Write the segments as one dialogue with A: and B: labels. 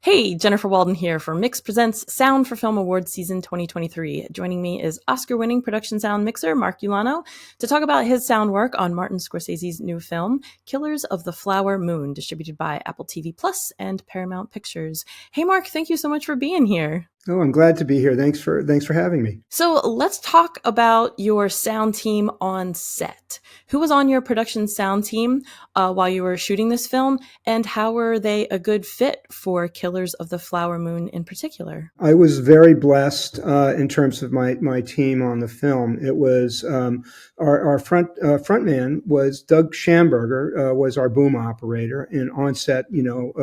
A: Hey, Jennifer Walden here for Mix Presents Sound for Film Awards Season 2023. Joining me is Oscar-winning production sound mixer Mark Ulano to talk about his sound work on Martin Scorsese's new film, Killers of the Flower Moon, distributed by Apple TV Plus and Paramount Pictures. Hey, Mark, thank you so much for being here.
B: Oh, I'm glad to be here. Thanks for having me.
A: So let's talk about your sound team on set. Who was on your production sound team while you were shooting this film, and how were they a good fit for Killers of the Flower Moon in particular?
B: I was very blessed in terms of my team on the film. It was our front man was Doug Schamberger, was our boom operator and on-set,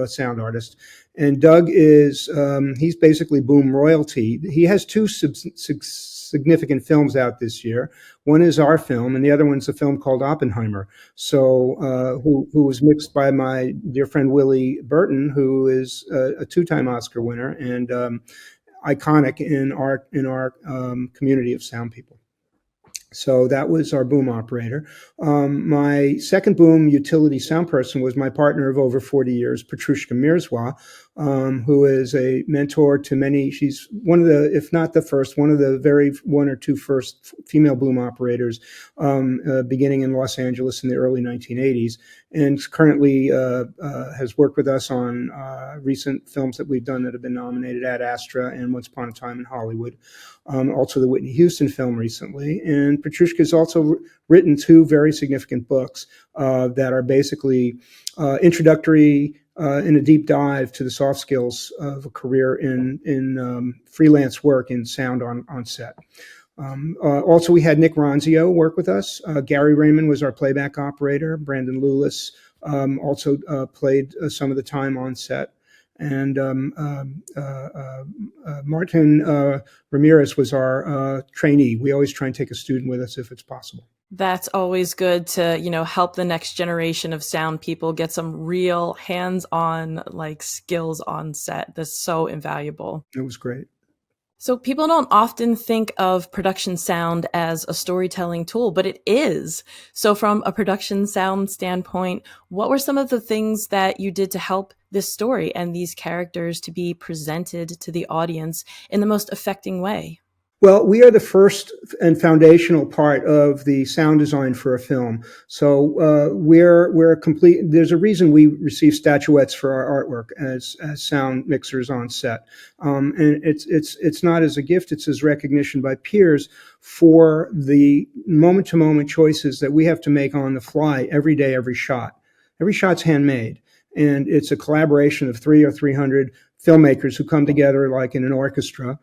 B: sound artist. And Doug is, he's basically boom royalty. He has two significant films out this year. One is our film, and the other one's a film called Oppenheimer. So, who was mixed by my dear friend Willie Burton, who is a two-time Oscar winner and iconic in our community of sound people. So that was our boom operator. My second boom utility sound person was my partner of over 40 years, Petrushka Mirzwa, who is a mentor to many. She's one of the, if not the first, one of the very one or two first female boom operators, beginning in Los Angeles in the early 1980s, and currently has worked with us on recent films that we've done that have been nominated at Astra and Once Upon a Time in Hollywood. Also the Whitney Houston film recently. And Petrushka has also written two very significant books that are basically introductory in a deep dive to the soft skills of a career in freelance work in sound on set. Also, we had Nick Ronzio work with us. Gary Raymond was our playback operator. Brandon Lulis also played some of the time on set. And Martin Ramirez was our trainee. We always try and take a student with us if it's possible.
A: That's always good to, help the next generation of sound people get some real hands-on skills on set. That's so invaluable.
B: It was great.
A: So people don't often think of production sound as a storytelling tool, but it is. So from a production sound standpoint, what were some of the things that you did to help this story and these characters to be presented to the audience in the most affecting way?
B: Well, we are the first and foundational part of the sound design for a film. So we're a complete. There's a reason we receive statuettes for our artwork as sound mixers on set, and it's not as a gift; it's as recognition by peers for the moment-to-moment choices that we have to make on the fly every day, every shot. Every shot's handmade, and it's a collaboration of 300 filmmakers who come together like in an orchestra.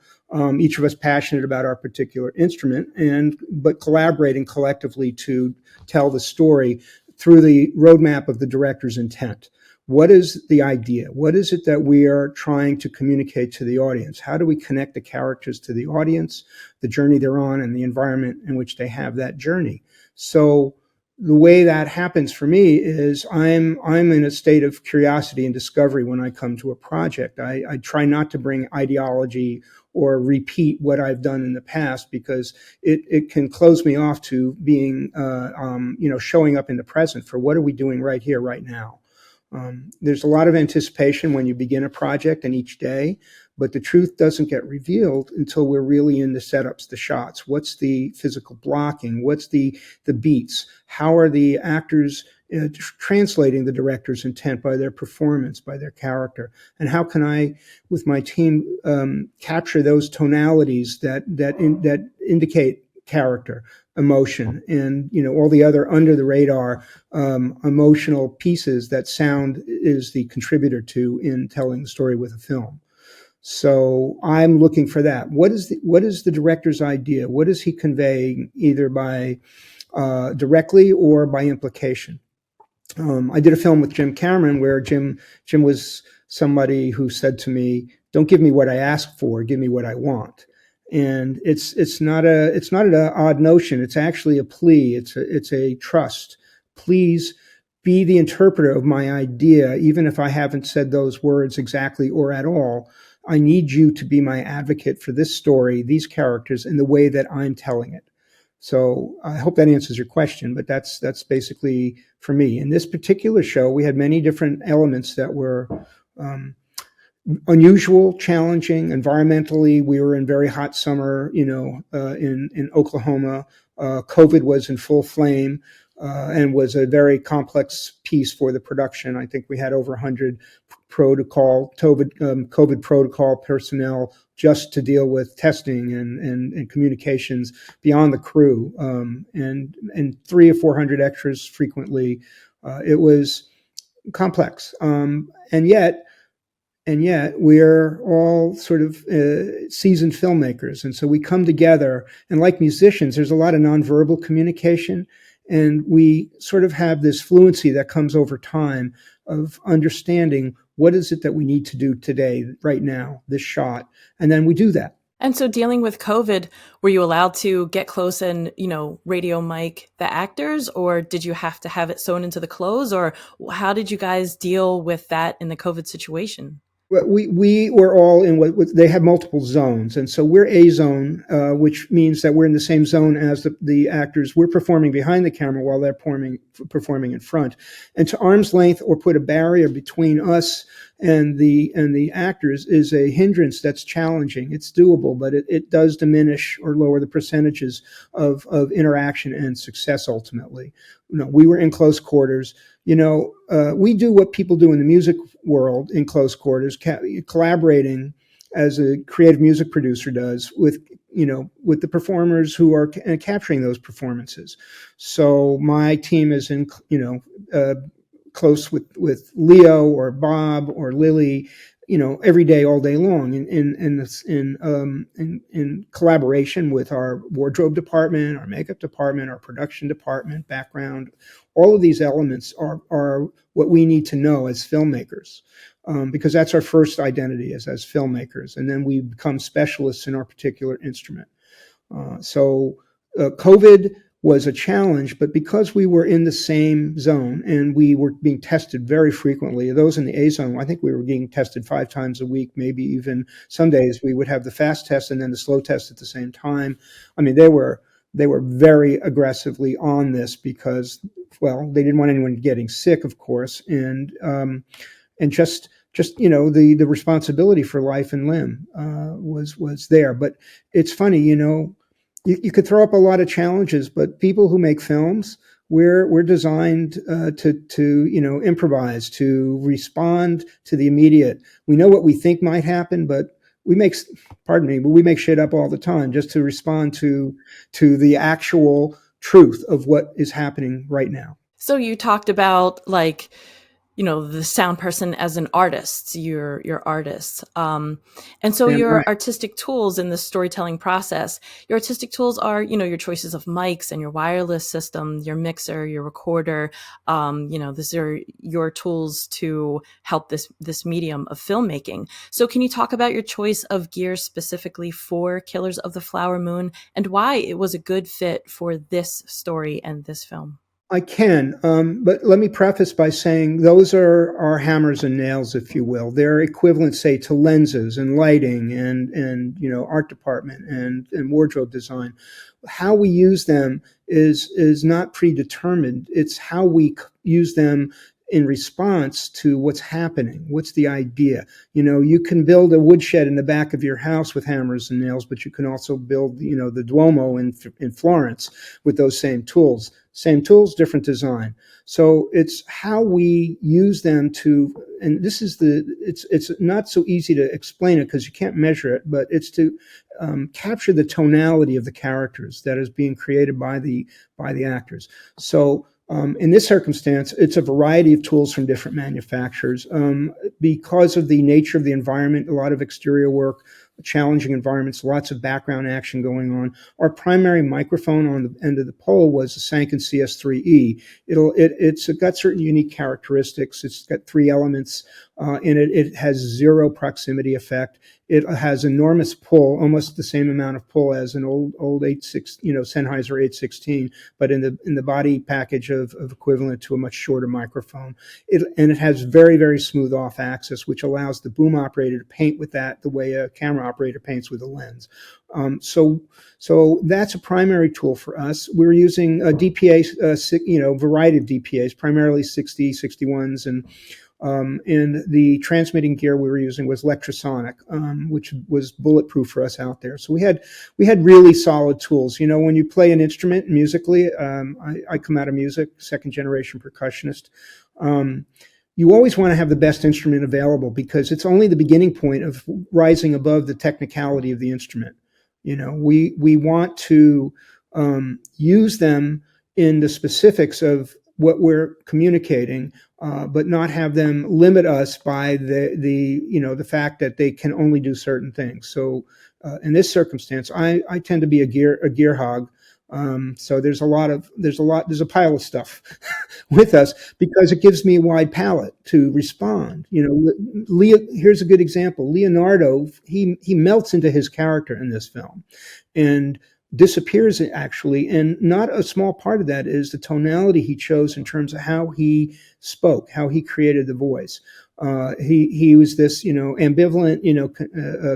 B: Each of us passionate about our particular instrument, but collaborating collectively to tell the story through the roadmap of the director's intent. What is the idea? What is it that we are trying to communicate to the audience? How do we connect the characters to the audience, the journey they're on, and the environment in which they have that journey? So the way that happens for me is I'm in a state of curiosity and discovery when I come to a project. I try not to bring ideology or repeat what I've done in the past because it can close me off to being, showing up in the present for what are we doing right here, right now. There's a lot of anticipation when you begin a project and each day, but the truth doesn't get revealed until we're really in the setups, the shots. What's the physical blocking? What's the beats? How are the actors translating the director's intent by their performance, by their character? And how can I, with my team, capture those tonalities that indicate character, emotion, and all the other under the radar emotional pieces that sound is the contributor to in telling the story with a film. So I'm looking for that. What is the director's idea? What is he conveying, either by directly or by implication? I did a film with Jim Cameron where Jim was somebody who said to me, "Don't give me what I ask for, give me what I want." And it's not an odd notion. It's actually a plea. It's a trust. Please be the interpreter of my idea, even if I haven't said those words exactly or at all. I need you to be my advocate for this story, these characters, in the way that I'm telling it. So I hope that answers your question, but that's basically for me. In this particular show, we had many different elements that were unusual, challenging. Environmentally, we were in very hot summer, in Oklahoma. COVID was in full flame, and was a very complex piece for the production. I think we had over 100 COVID protocol personnel just to deal with testing and communications beyond the crew, and 300 or 400 extras frequently. It was complex, and yet we're all sort of seasoned filmmakers, and so we come together, and like musicians, there's a lot of nonverbal communication, and we sort of have this fluency that comes over time of understanding what is it that we need to do today, right now, this shot, and then we do that.
A: And so dealing with COVID, were you allowed to get close and, radio mic the actors, or did you have to have it sewn into the clothes, or how did you guys deal with that in the COVID situation?
B: We were all in what they have multiple zones, and so we're A zone, which means that we're in the same zone as the actors. We're performing behind the camera while they're performing in front, and to arm's length or put a barrier between us and the actors is a hindrance that's challenging. It's doable, but it does diminish or lower the percentages of interaction and success ultimately. We were in close quarters. We do what people do in the music world in close quarters, collaborating as a creative music producer does with the performers who are capturing those performances. So my team is in close with Leo or Bob or Lily, every day, all day long, in collaboration with our wardrobe department, our makeup department, our production department, background. All of these elements are what we need to know as filmmakers, because that's our first identity as filmmakers, and then we become specialists in our particular instrument. So COVID was a challenge, but because we were in the same zone and we were being tested very frequently, those in the A zone, I think we were being tested 5 times a week, maybe even some days we would have the fast test and then the slow test at the same time. I mean, they were very aggressively on this because, well, they didn't want anyone getting sick, of course, and just the responsibility for life and limb was there. But it's funny, you could throw up a lot of challenges, but people who make films, we're designed to improvise, to respond to the immediate. We know what we think might happen, but we make shit up all the time just to respond to the actual truth of what is happening right now.
A: So you talked about the sound person as an artist, your artist. And so your artistic tools in the storytelling process, your artistic tools are, your choices of mics and your wireless system, your mixer, your recorder. These are your tools to help this medium of filmmaking. So can you talk about your choice of gear specifically for Killers of the Flower Moon and why it was a good fit for this story and this film?
B: I can, but let me preface by saying those are our hammers and nails, if you will. They're equivalent, say, to lenses and lighting and art department and wardrobe design. How we use them is not predetermined. It's how we use them in response to what's happening. What's the idea? You can build a woodshed in the back of your house with hammers and nails, but you can also build, the Duomo in Florence with those same tools. Same tools, different design. So it's how we use them to, and this is it's not so easy to explain it because you can't measure it, but it's to capture the tonality of the characters that is being created by the actors. So in this circumstance, it's a variety of tools from different manufacturers. Because of the nature of the environment, a lot of exterior work, challenging environments, lots of background action going on. Our primary microphone on the end of the pole was a Sanken CS3E. It's got certain unique characteristics. It's got 3 elements in it. It has 0 proximity effect. It has enormous pull, almost the same amount of pull as an old Sennheiser 816, but in the body package of equivalent to a much shorter microphone. And it has very, very smooth off axis, which allows the boom operator to paint with that the way a camera operator paints with a lens. So that's a primary tool for us. We're using a DPA, variety of DPAs, primarily 60, 61s, and And the transmitting gear we were using was electrosonic, which was bulletproof for us out there. So we had really solid tools. You know, when you play an instrument musically, I come out of music, second generation percussionist. You always want to have the best instrument available because it's only the beginning point of rising above the technicality of the instrument. You know, we want to use them in the specifics of what we're communicating, but not have them limit us by the fact that they can only do certain things. So in this circumstance, I tend to be a gear hog. So there's a pile of stuff with us because it gives me a wide palette to respond. You know, here's a good example. Leonardo, he melts into his character in this film and disappears actually. And not a small part of that is the tonality he chose in terms of how he spoke, how he created the voice. He was this, ambivalent,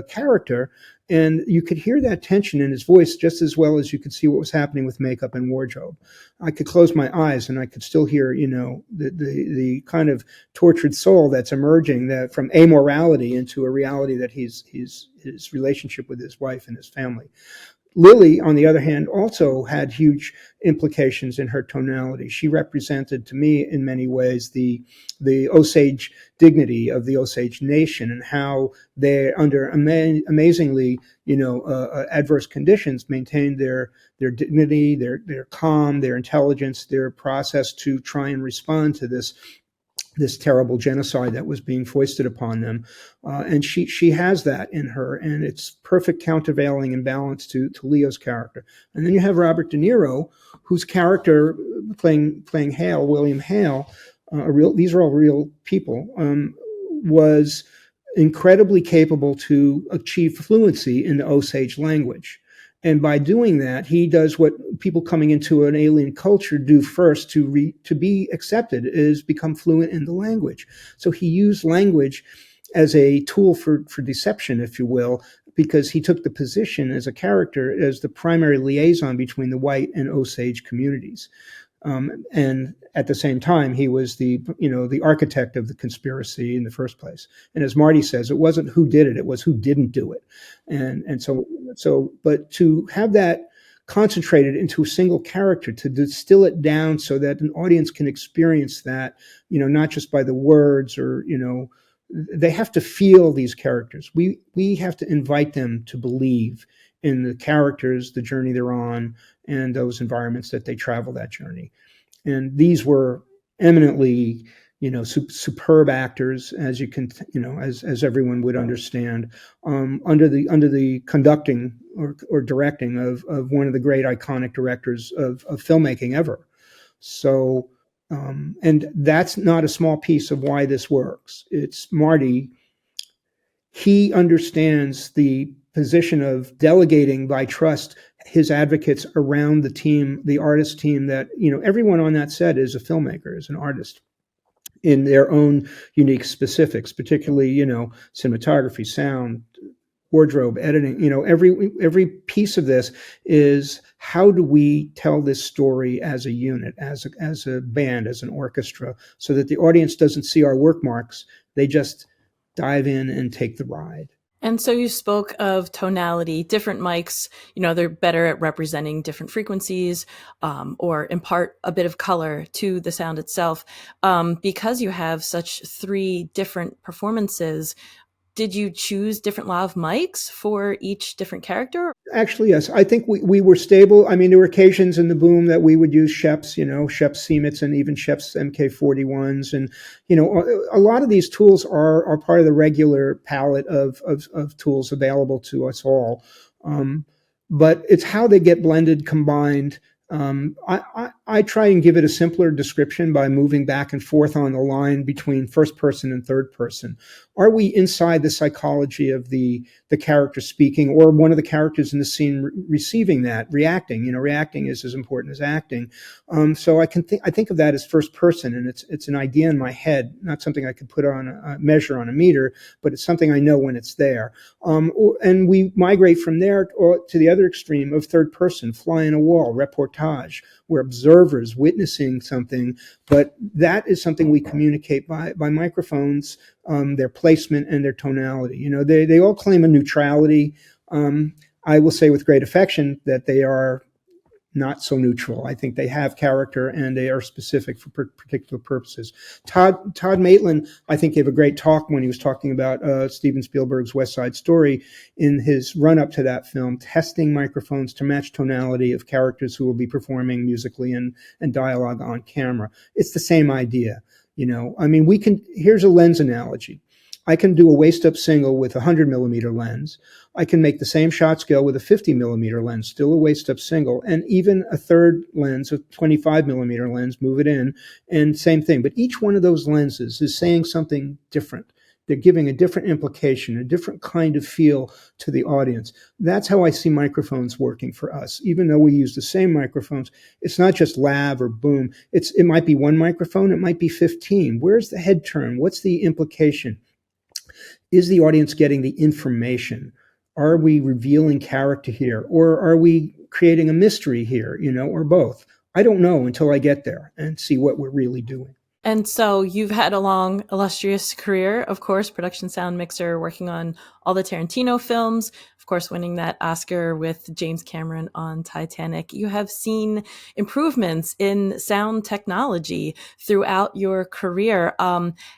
B: character. And you could hear that tension in his voice just as well as you could see what was happening with makeup and wardrobe. I could close my eyes and I could still hear, the kind of tortured soul that's emerging that from amorality into a reality that his relationship with his wife and his family. Lily, on the other hand, also had huge implications in her tonality. She represented to me in many ways the Osage dignity of the Osage nation and how they, under amazingly, adverse conditions, maintained their dignity, their calm, their intelligence, their process to try and respond to this terrible genocide that was being foisted upon them. And she has that in her, and it's perfect countervailing and balance to Leo's character. And then you have Robert De Niro, whose character, playing Hale, William Hale, these are all real people, was incredibly capable to achieve fluency in the Osage language. And by doing that, he does what people coming into an alien culture do first to be accepted, is become fluent in the language. So he used language as a tool for deception, if you will, because he took the position as a character as the primary liaison between the white and Osage communities. And at the same time, he was the architect of the conspiracy in the first place. And as Marty says, it wasn't who did it was who didn't do it. And so, but to have that concentrated into a single character, to distill it down so that an audience can experience that, not just by the words or, they have to feel these characters. We have to invite them to believe in the characters, the journey they're on, and those environments that they travel that journey. And these were eminently, superb actors, as you can, as everyone would understand, under the conducting or directing of one of the great iconic directors of filmmaking ever. So, and that's not a small piece of why this works. It's Marty. He understands the position of delegating by trust his advocates around the team, the artist team that, everyone on that set is a filmmaker, is an artist in their own unique specifics, particularly, cinematography, sound, wardrobe, editing, every piece of this is how do we tell this story as a unit, as a band, as an orchestra, so that the audience doesn't see our work marks. They just dive in and take the ride.
A: And so you spoke of tonality, different mics, they're better at representing different frequencies, or impart a bit of color to the sound itself. Because you have such three different performances, did you choose different lav mics for each different character?
B: Actually, yes. I think we were stable. I mean, there were occasions in the boom that we would use Shep's, Shep's CMITs and even Shep's MK41s. And, a lot of these tools are part of the regular palette of tools available to us all. But it's how they get blended, combined. I try and give it a simpler description by moving back and forth on the line between first person and third person. Are we inside the psychology of the character speaking, or one of the characters in the scene receiving that, reacting? Reacting is as important as acting. So I think of that as first person, and it's an idea in my head, not something I could put on a measure on a meter, but it's something I know when it's there. And we migrate from there to the other extreme of third person, fly in a wall, reportage. reportage. We're observers witnessing something, but that is something we communicate by microphones, their placement and their tonality. You know, they all claim a neutrality. I will say with great affection that they are not so neutral. I think they have character and they are specific for particular purposes. Todd Maitland, I think, gave a great talk when he was talking about Steven Spielberg's West Side Story in his run-up to that film, testing microphones to match tonality of characters who will be performing musically and dialogue on camera. It's the same idea. You know, I mean, here's a lens analogy. I can do a waist-up single with a 100-millimeter lens. I can make the same shot scale with a 50-millimeter lens, still a waist-up single, and even a third lens, a 25-millimeter lens, move it in, and same thing. But each one of those lenses is saying something different. They're giving a different implication, a different kind of feel to the audience. That's how I see microphones working for us. Even though we use the same microphones, it's not just lav or boom. It might be one microphone, it might be 15. Where's the head turn? What's the implication? Is the audience getting the information? Are we revealing character here? Or are we creating a mystery here, you know, or both? I don't know until I get there and see what we're really doing.
A: And so you've had a long, illustrious career, of course, production sound mixer, working on all the Tarantino films, of course, winning that Oscar with James Cameron on Titanic. You have seen improvements in sound technology throughout your career.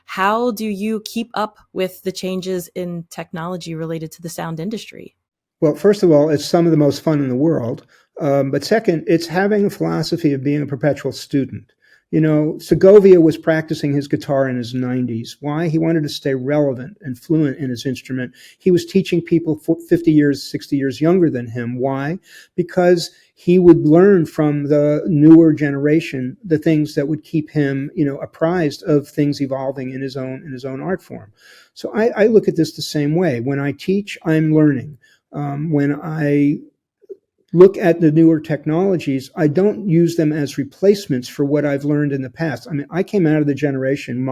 A: How do you keep up with the changes in technology related to the sound industry?
B: Well, first of all, it's some of the most fun in the world. But second, it's having a philosophy of being a perpetual student. You know, Segovia was practicing his guitar in his 90s. Why? He wanted to stay relevant and fluent in his instrument. He was teaching people 50 years, 60 years younger than him. Why? Because he would learn from the newer generation the things that would keep him, you know, apprised of things evolving in his own art form. So I look at this the same way. When I teach, I'm learning. When I look at the newer technologies, I don't use them as replacements for what I've learned in the past. I mean, I came out of the generation,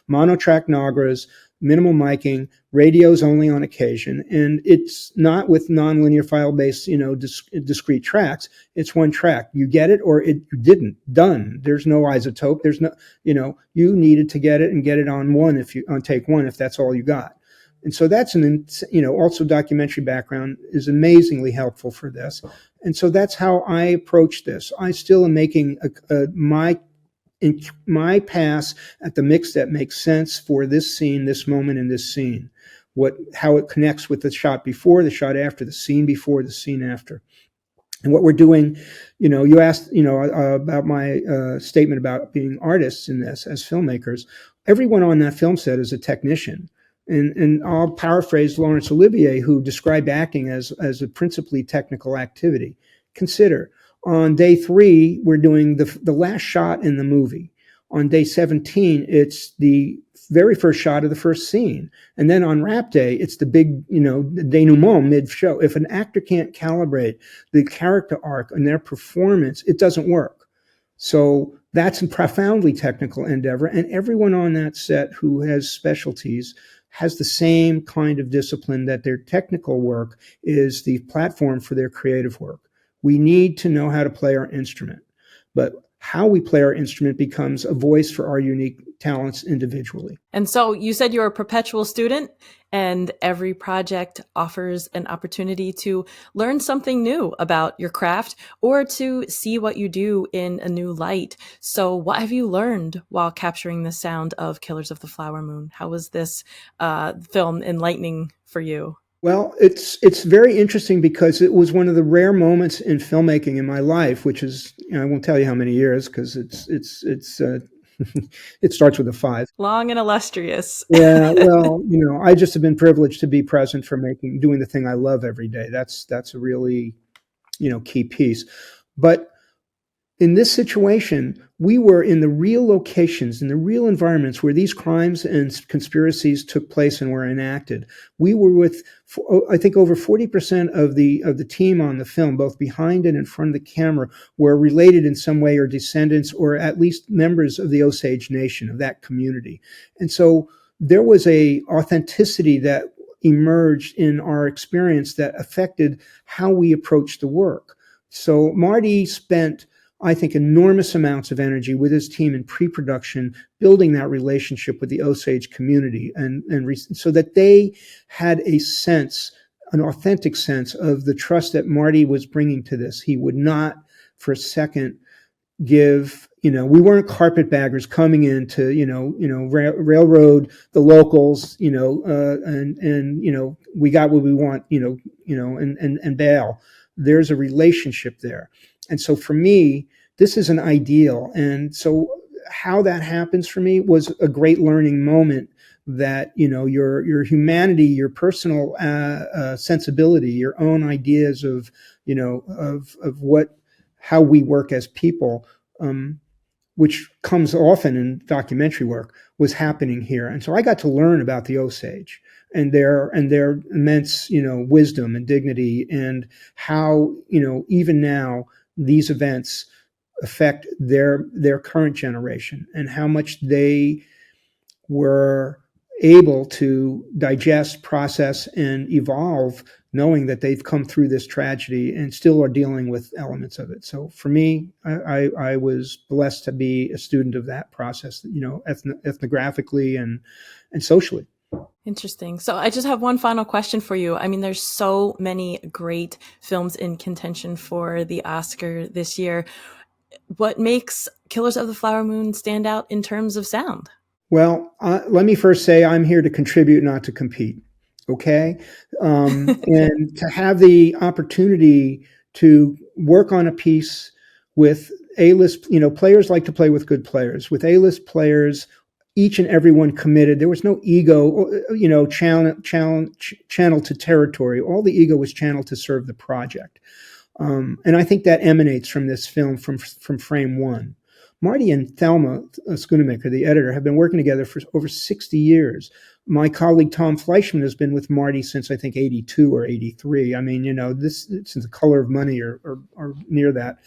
B: monotrack Nagras, minimal miking, radios only on occasion, and it's not with nonlinear file-based, you know, discrete tracks. It's one track. You get it or you didn't. Done. There's no isotope. There's no, you know, you needed to get it and get it on take one if that's all you got. And so that's also documentary background is amazingly helpful for this. And so that's how I approach this. I still am making my pass at the mix that makes sense for this scene, this moment in this scene, how it connects with the shot before, the shot after, the scene before, the scene after. And what we're doing, you know, you asked, you know, about my statement about being artists in this as filmmakers. Everyone on that film set is a technician. And I'll paraphrase Laurence Olivier, who described acting as a principally technical activity. Consider, on day 3, we're doing the last shot in the movie. On day 17, it's the very first shot of the first scene. And then on wrap day, it's the big, you know, the denouement mid-show. If an actor can't calibrate the character arc and their performance, it doesn't work. So that's a profoundly technical endeavor. And everyone on that set who has specialties has the same kind of discipline, that their technical work is the platform for their creative work. We need to know how to play our instrument, but how we play our instrument becomes a voice for our unique talents individually.
A: And so you said you're a perpetual student, and every project offers an opportunity to learn something new about your craft or to see what you do in a new light. So what have you learned while capturing the sound of Killers of the Flower Moon? How was this film enlightening for you?
B: Well, it's very interesting because it was one of the rare moments in filmmaking in my life, which is, you know, I won't tell you how many years because it starts with a 5.
A: Long and illustrious.
B: Yeah, well, you know, I just have been privileged to be present for doing the thing I love every day. That's a really, you know, key piece. But in this situation, we were in the real locations, in the real environments where these crimes and conspiracies took place and were enacted. We were with, I think, over 40% of the team on the film, both behind and in front of the camera, were related in some way or descendants or at least members of the Osage Nation, of that community. And so there was a authenticity that emerged in our experience that affected how we approached the work. So Marty spent, I think, enormous amounts of energy with his team in pre-production, building that relationship with the Osage community, so that they had a sense, an authentic sense of the trust that Marty was bringing to this. He would not, for a second, give, we weren't carpetbaggers coming in to, railroad the locals, and we got what we want, and bail. There's a relationship there. And so for me, this is an ideal. And so how that happens for me was a great learning moment, that, your humanity, your personal sensibility, your own ideas of, how we work as people, which comes often in documentary work, was happening here. And so I got to learn about the Osage and their immense, wisdom and dignity, and how, even now these events affect their current generation, and how much they were able to digest, process, and evolve, knowing that they've come through this tragedy and still are dealing with elements of it. So for me, I was blessed to be a student of that process, ethnographically and socially.
A: Interesting. So I just have one final question for you. I mean, there's so many great films in contention for the Oscar this year. What makes Killers of the Flower Moon stand out in terms of sound?
B: Well, let me first say I'm here to contribute, not to compete. Okay. And to have the opportunity to work on a piece with A-list, players like to play with good players, with A-list players, each and every one committed. There was no ego, channeled to territory. All the ego was channeled to serve the project. And I think that emanates from this film, from frame one. Marty and Thelma Schoonemaker, the editor, have been working together for over 60 years. My colleague Tom Fleischman has been with Marty since, I think, 82 or 83. I mean, this since The Color of Money or near that.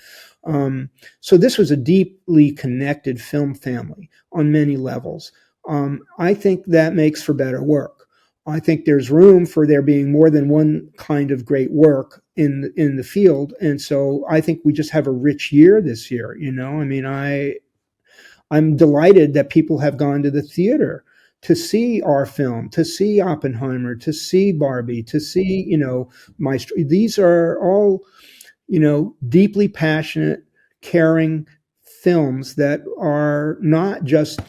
B: So this was a deeply connected film family on many levels. I think that makes for better work. I think there's room for there being more than one kind of great work in the field, and so I think we just have a rich year this year. I mean, I'm delighted that people have gone to the theater to see our film, to see Oppenheimer, to see Barbie, to see Maestro. These are all deeply passionate, caring films that are not just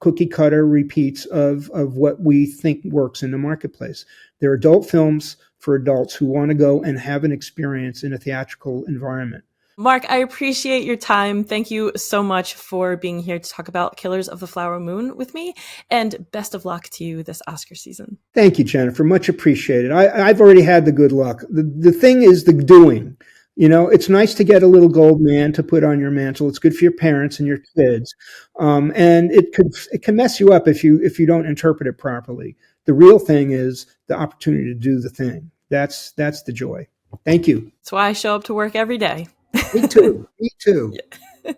B: cookie cutter repeats of what we think works in the marketplace. They're adult films for adults who want to go and have an experience in a theatrical environment.
A: Mark, I appreciate your time. Thank you so much for being here to talk about Killers of the Flower Moon with me, and best of luck to you this Oscar season.
B: Thank you, Jennifer. Much appreciated. I've already had the good luck. The thing is the doing. It's nice to get a little gold man to put on your mantle. It's good for your parents and your kids, and it can mess you up if you don't interpret it properly. The real thing is the opportunity to do the thing. That's the joy. Thank you.
A: That's why I show up to work every day.
B: Me too. Me too.
A: Yeah.